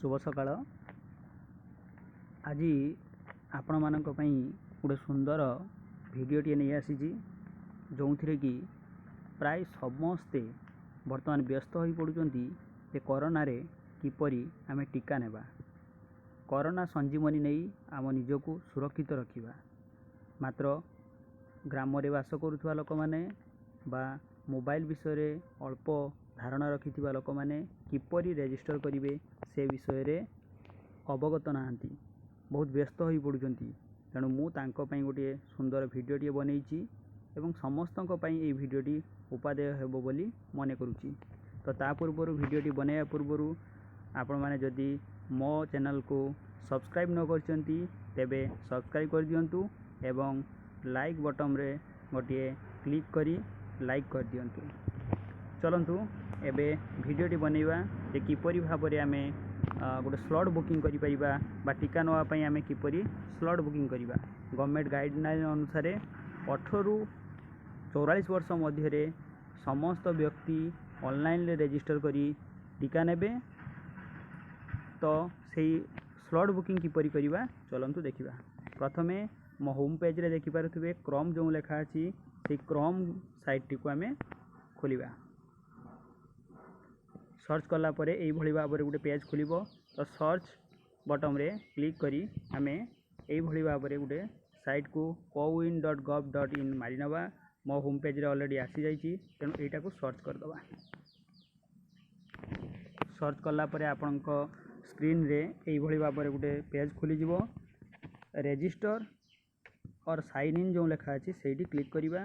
शुभ सकाळ। आज आपण मानक पई गोटे सुंदर भिडियोटे नहीं आसी जो थी कि प्राय समस्ते वर्तमान व्यस्त हो पड़ुंट कोरोना रे किपरि आमे टीका नेबा, कोरोना संजीवनी नहीं आम निजको सुरक्षित रखिबा। मात्र ग्राम रे वास करुवा लोक माने बा मोबाइल विषय अल्प धारणा रखिथिबा लोक माने किपरि रेजिस्टर करिवे से विषय रे अवगत नाहंती, बहुत व्यस्त हो पड़ुंट। तेणु मु तांको पई गोटे सुंदर भिडियोटे बनैछि एवं समस्तंको पई ए भिडियोटी उपादेय हेबो बोली मने करूछि। तो ता पूर्व भिडियोटी बनाया पूर्व आपण माने जदि मो चैनल को सब्सक्राइब न करचंती तेबे सब्सक्राइब कर दियंतु एवं लाइक बटन रे गोटे क्लिक करी लाइक कर दियंतु। चलंतु एबे भिडियोटी बनैबा जे किपरि भाबरे आमे गोटे स्लॉट बुकिंग करि परिबा बा टीका नवा पई आमे किपरि स्लॉट बुकिंग करिबा। गवर्नमेंट गाइडलाइन अनुसार 18 रु 44 वर्ष मध्य समस्त व्यक्ति ऑनलाइन ले रजिस्टर करी टीका नेबे। तो सेही स्लॉट बुकिंग किपरि करिबा चलंतु देखिबा। प्रथमे मो होम पेज रे देखि पारुथिबे क्रोम जो लेखा अछि से क्रोम साइट टी को आमे खोलिबा। सर्च कला परे एई भଳି भाबरे गोटे पेज खोलिबो। तो सर्च बटन रे क्लिक करी आमे एई भଳି भाबरे गोटे साइट को cowin.gov.in मारि नबा। मो होम पेज रे ऑलरेडी आसी जाइछि, तेणु एटा को सर्च कर दबा। सर्च कला परे आपनको स्क्रीन रे एई भଳି भाबरे गोटे पेज खोली जिवो। रजिस्टर और साइन इन जो लेखा अछि सेठी क्लिक करिबा।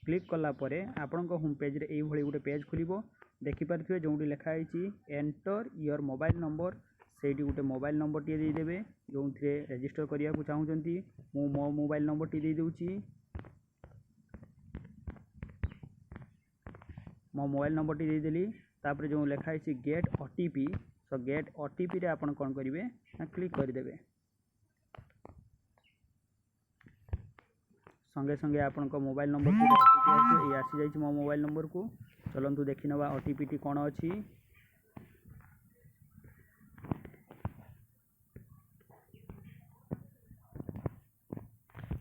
क्लिक कला परे आपनको होम पेज रे एई भଳି गोटे पेज खोलिबो। देखि पारथिबे जोंडी लेखा आइछि एंटर योर मोबाइल नंबर, सेठी गोटे मोबाइल नंबर टी देई देबे जो थ्रे रजिस्टर करिया को चाहउचंती। मु मो मोबाइल नंबर टी देई देउची। मो मोबाइल नंबर टी देई देली। तापर जो लेखा आइछि get OTP, so get OTP रे आपण कोन करिवे ना क्लिक करि देबे। संगे संगे आपण को मोबाइल नंबर को ओटीपी आसी ए आसी जाइछि मो मोबाइल नंबर को। चलंतु देखि नबा ओटीपी टी कोन अछि।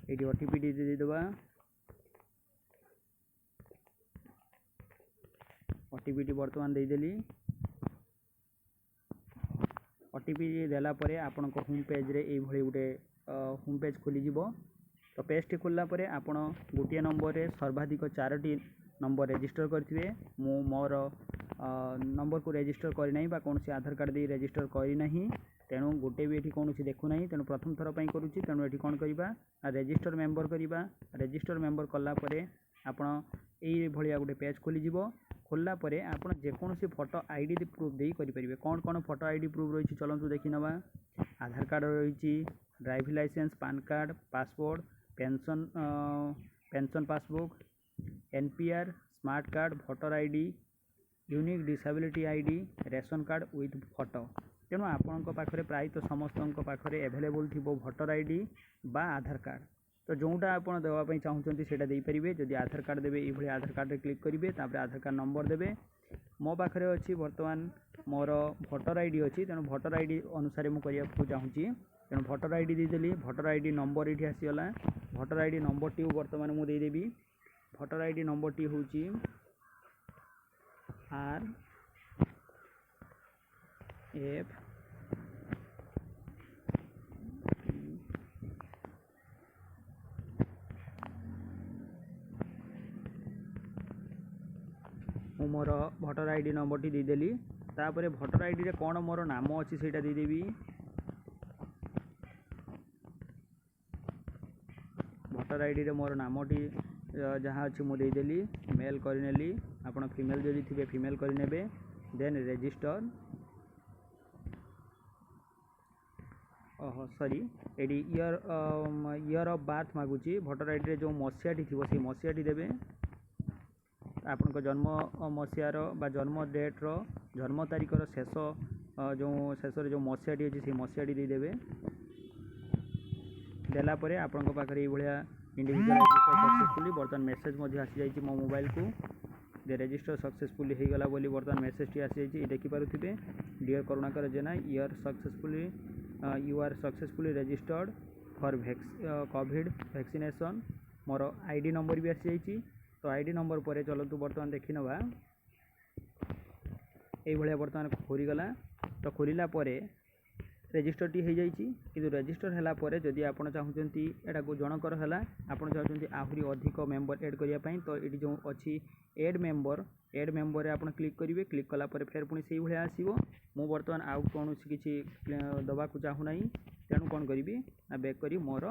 एटी ओटीपी टी दे देबा। ओटीपी टी वर्तमान दे देली। ओटीपी देला परे आपण को होम पेज रे एई भଳି गुटे होम पेज खोली जिवो। तो पेज टी खोलला परे आपण गोटे नंबर रे सर्वाधिक 4टी नंबर रजिस्टर करथिबे। मु मोर नंबर को रजिस्टर करि नाही बा कोनसी आधार कार्ड दे रजिस्टर करि नाही, तेणु गोटे भी एठी कोनसी देखु नाही। तेणु प्रथम थर पई करूची, तेणु एठी कोन करिबा रजिस्टर मेंबर करिबा। रजिस्टर मेंबर कला परे आपण एई भଳିया गोटे पेज खोली जिवो। खोलला परे आपण जे कोनसी फोटो आईडी दे प्रूफ देई करि परिबे। कोन कोन फोटो आईडी प्रूफ रहिछि चलंतु देखि नबा। आधार कार्ड रहिछि, driving licence, PAN card, passport, pension passbook, NPR, smart card, voter ID, unique disability ID, ration card with photo. तेणु आपण पाखरे प्राय तो समस्त पाखरे अवेलेबल थिबो वोटर आईडी बा आधार कार्ड। तो जोटा आप देवा चाहते सेटा दे पारिबे। जदि आधार कार्ड देबे ये आधार कार्ड रे क्लिक करेंगे, तापर आधार कार्ड नंबर देबे। मो पाखरे अच्छी वर्तमान मोर वोटर आईडी अच्छी, तेणु वोटर आईडी अनुसार मुझे चाहूँगी, तेणु वोटर आईडी देदेली। वोटर आईडी नंबर ये आसीगला। वोटर आईडी नंबर टी वर्तमान मुझे देदेवी। वोटर आईडी नंबर टी हूँ RF मोर वोटर आईडी नंबर टी देदेली। तापर वोटर आईडी रे कौन मोर नाम अच्छी सेटा देदेवी। वोटर आईडी रे मोर नाम टी जहाँ अच्छी मुझे देदेली। मेल करनेली, आपण फीमेल जदि थे फीमेल करनेबे। Then register, sorry add year of birth मागुची। वोटर आईडी रे जो मसीहाटी थी से मसीहाटी देबे। आपण को जन्म मसीहार बा जन्म डेट रो जन्म तारीख रो शेष जो शेष जो मसीहाटी अच्छी से मसीहाटी देदेवे। देला परे आपण को पाखरे ये भलिया इंडिविजुअल सक्सेसफुली बर्तमान मेसेज आसी जाइए मो मोबाइल को। दे रेजिस्टर सक्सेसफुली हो गला बोली बर्तमान मेसेज टी आसी देखिपे dear Karunakar Jena you are successfully registered for Covid vaccination मोर आईडी नंबर भी आसी जाइए। तो आईडी नंबर पर चलतु बर्तमान देखी नवा ये बर्तमान खोलीगला। तो खोलला रेजिस्टर टी हो जाइए कि रेजिस्टर है जदि आप चाहते यहाँ जनकर है आप चाहते आहरी अधिक मेंबर ऐड करने तो ये जो अच्छी एड मेंबर आप क्लिक करेंगे। क्लिक कलापर फिर पुणी से भाया आसो। मु बर्तमान आउ कौन किसी दवा को चाहूना तेणु कौन करी ना बैक करी मोर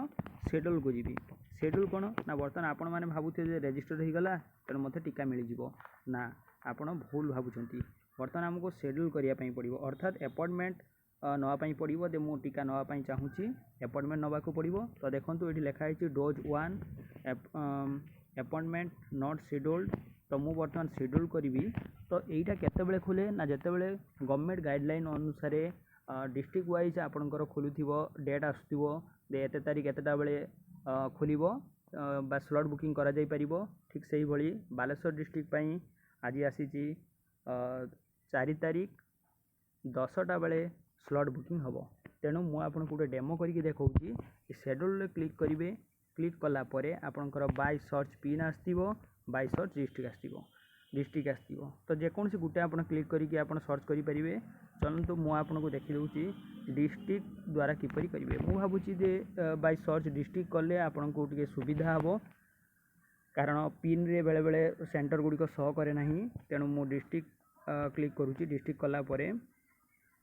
शेड्यूल को जी। शेड्यूल कौन ना बर्तमान आपण मैंने भावुथे रेजिस्टर हो गला तेणु मत टीका मिल जाव ना आप भूल भावुंट। बर्तमान आमको शेड्यूल करने पड़ो अर्थात अपॉइंटमेंट नापी पड़ो दे मु टीका नापी चाहूँगी अपॉइंटमेंट नाक पड़ो। तो देखो ये लिखाई डोज 1 अपॉइंटमेंट नॉट शेड्यूल्ड। तो मु बर्तमान शेड्यूल करी। तो यहाँ केतबेले खोले ना जितेबाला गवर्नमेंट गाइडलाइन अनुसार डिस्ट्रिक्ट वाइज आपणकर खोलुव डेट आसुव दे एत तारीख एतटा बेले खोल बा स्लॉट बुकिंग करा जाई परिबो। ठीक से ही भली बालेश्वर डिस्ट्रिक्ट आज आसी 4 तारीख 10टा बेले स्लॉट बुकिंग हम। तेणु मुझे आपको गोटे डेमो करके देखी शेड्यूल क्लिक करेंगे। क्लिक कलापर आपणकर बाय सर्च पिन आसो बाय सर्च डिस्ट्रिक्ट आसो। तो जेकोसी गोटे आप क्लिक करके आप सर्च करेंगे। चलते मुझे आपको देखीदे डिस्ट्रिक्ट द्वारा किपरि करेंगे। मुझे भावुँ जे बाय सर्च डिस्ट्रिक्ट कले आपको टे सुविधा हम कारण पिन रे बेले बेले सेंटर गुड़िक शो करे ना। तेणु मु डिस्ट्रिक्ट क्लिक करुँची। डिस्ट्रिक्ट कलापर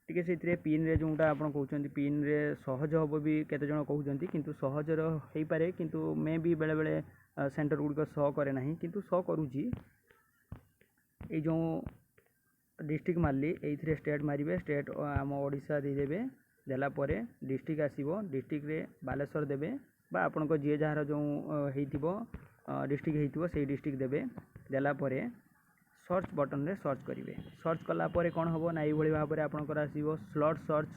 टी से पिन रे जोटा आप कहते पिन रे सहज हम भी केते जण कहते किंतु सहजर हो पारे किंतु मे भी बेले बेले सेंटर गुड़िक शो करे ना किंतु शो करुँची। ये जो डिस्ट्रिक्ट मारली ये स्टेट मारे स्टेट आम ओडिशा देदेवे देलापर डिस्ट्रिक्ट आसो। डिस्ट्रिक्ट रे बालेश्वर देवे बा आपण जी जार जो डिस्ट्रिक्ट होती डिस्ट्रिक्ट देवे देलापर सर्च बटन रे सर्च करेंगे। सर्च कलापर कौन हम ना ये भाव में आपंकर आसो स्लॉट सर्च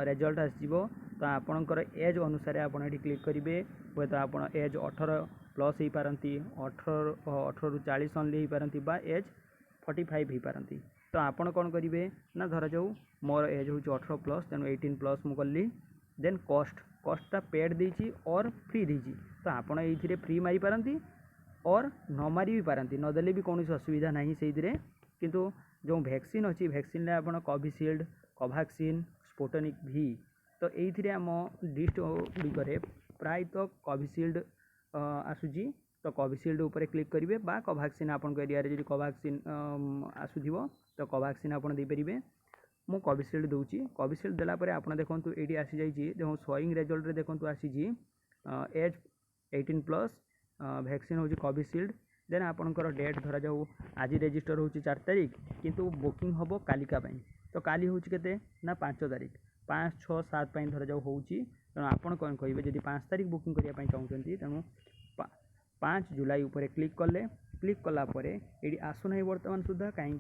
रिजल्ट आसो। तो आपणकर एज अनुसार आपड़ ये क्लिक करेंगे हे तो आप एज 18+ हो पारती 18 ରୁ 40 ओनली हो पारती बा एज 45 हो पारती। तो आपड़ कौन करेंगे ना धरा जाऊ मोर एज हूँ 18+ तेणु 18+ मु कली। देन कॉस्टा पेड देती और फ्री देती। तो आप ये फ्री मारी पारती और न मारी भी पारती नदेले भी कौन असुविधा ना से किंतु जो वैक्सीन अच्छी वैक्सीन आप कोविशील्ड कोवैक्सीन स्पुटनिक भी। तो ये आम डिस्ट गुड़िक प्रायतः कोविशील्ड आसूची। तो कोविशील्ड उपर क्लिक करेंगे बा कोवैक्सीन आप एरिया जो कोवैक्सीन आसुव तो कोवैक्सीन आप देपारे। मु कोविशील्ड दूची। कोविशील्ड देलापर आप देखो ये आसी जाइए जो शोइंग रिजल्ट रे देखो आसी एज 18+ वैक्सीन हूँ कोविशील्ड। देन आपणकर डेट धरा जाऊ आज रेजिस्टर हो 4 तारीख किंतु बुकिंग हम कालिका। तो काली हूँ के ना 5 तारीख 5, 6, 7 धरा जाऊ हो। तेणु आपड़ कौन करेंगे जब 5 तारीख बुकिंग करने चाहते तेणु 5 जुलाई उपर क्लिक कले। क्लिक कलापर ये आसुना बर्तमान सुधा कहीं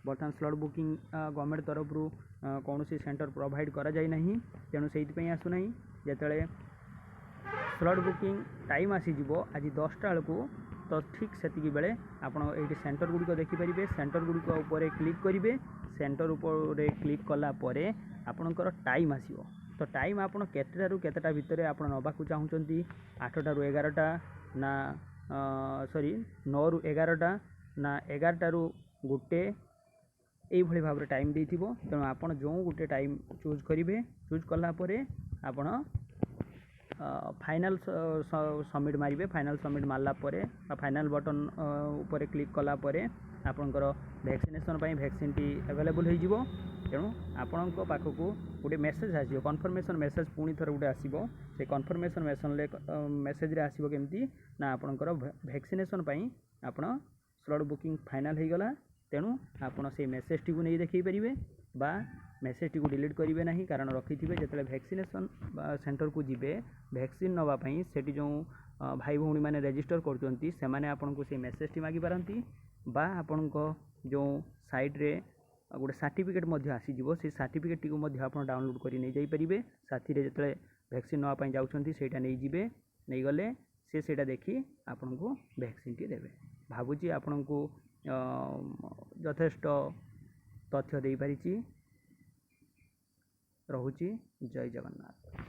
बर्तमान स्लॉट बुकिंग गवर्नमेंट तरफ कौन सेंटर प्रोवाइड करा जाए ना तेणु से आसुना जिते स्लॉट बुकिंग टाइम आसीज आज 10टा बेलू। तो ठीक से बेले आप सेंटर गुड़िक देखिपारे। सेंटर गुड़िक उपर क्लिक करेंगे। सेंटर उपर क्लिक कलापर आपणकर टाइम आसो। तो टाइम आप केतेटा भितर आप नाक चाहूँगी 8टा ରୁ 11टा ना सॉरी 9 ରୁ 11टा ना 11टा ରୁ 1 ये भाव में टाइम देती। तेणु आप जो गोटे टाइम चूज करेंगे चूज कलापर आपण फाइनल सबमिट मारे। फाइनल सबमिट मारला फाइनल बटन उपर क्लिक कलापर आपणकर वैक्सीनेशन वैक्सीन टी अवेलेबल हो। तेणु आपण पाखक गोटे मेसेज आसो कन्फर्मेशन मेसेज पुणी थर गोटे आसो। से कन्फर्मेशन मेसेज रे आसो केमती ना आपणकर वैक्सीनेशन आपण स्लॉट बुकिंग फाइनल हो गला। तेणु आपण से मेसेज टी को नहीं देखी पारे बा मेसेज टी को डिलीट करेंगे ना कारण रखि थे जो वैक्सीनेशन सेंटर को जीवे वैक्सीन नापी से जो भाई भौणी मैंने रेजिस्टर करने आपन को से मेसेज टी मागी पारती बा आपण जो साइट रे गोटे सर्टिफिकेट आसीज से सर्टिफिकेट टी को आप डाउनलोड कर नहीं जापरेंगे। साथी जो वैक्सीन नापी जाऊँगी से नहीं जीवे नहीं गले से देखी आपन को वैक्सीन टी देवे। भावुची आपन को ଯଥେଷ୍ଟ ତଥ୍ୟ ଦେଇପାରିଛି। ରହୁଛି। ଜୟ ଜଗନ୍ନାଥ।